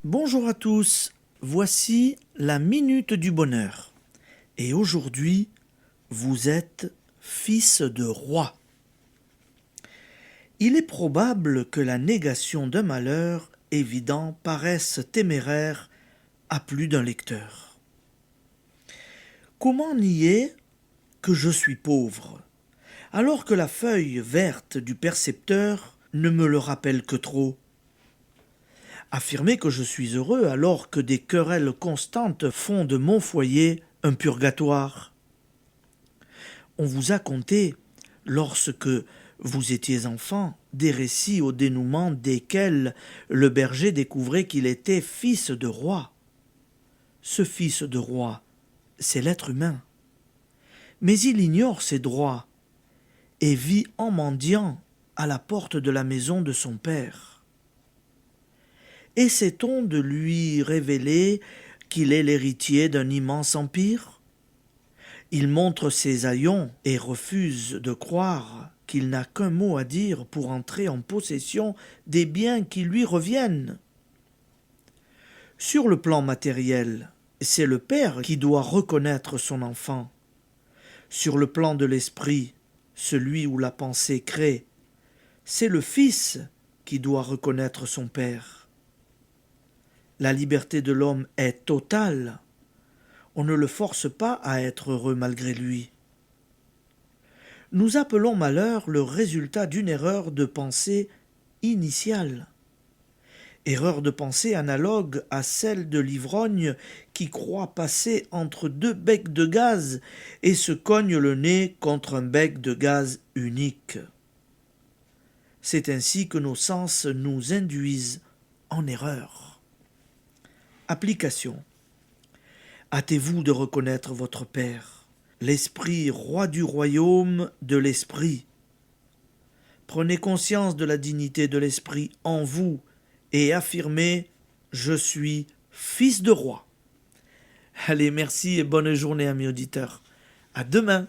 Bonjour à tous, voici la Minute du Bonheur. Et aujourd'hui, vous êtes fils de roi. Il est probable que la négation d'un malheur évident paraisse téméraire à plus d'un lecteur. Comment nier que je suis pauvre, alors que la feuille verte du percepteur ne me le rappelle que trop? Affirmer que je suis heureux alors que des querelles constantes font de mon foyer un purgatoire. On vous a conté, lorsque vous étiez enfant, des récits au dénouement desquels le berger découvrait qu'il était fils de roi. Ce fils de roi, c'est l'être humain. Mais il ignore ses droits et vit en mendiant à la porte de la maison de son père. Essaie-t-on de lui révéler qu'il est l'héritier d'un immense empire? Il montre ses haillons et refuse de croire qu'il n'a qu'un mot à dire pour entrer en possession des biens qui lui reviennent. Sur le plan matériel, c'est le père qui doit reconnaître son enfant. Sur le plan de l'esprit, celui où la pensée crée, c'est le fils qui doit reconnaître son père. La liberté de l'homme est totale. On ne le force pas à être heureux malgré lui. Nous appelons malheur le résultat d'une erreur de pensée initiale. Erreur de pensée analogue à celle de l'ivrogne qui croit passer entre deux becs de gaz et se cogne le nez contre un bec de gaz unique. C'est ainsi que nos sens nous induisent en erreur. Application. Hâtez-vous de reconnaître votre Père, l'Esprit roi du royaume de l'Esprit. Prenez conscience de la dignité de l'Esprit en vous et affirmez « Je suis fils de roi ». Allez, merci et bonne journée, amis auditeurs. À demain.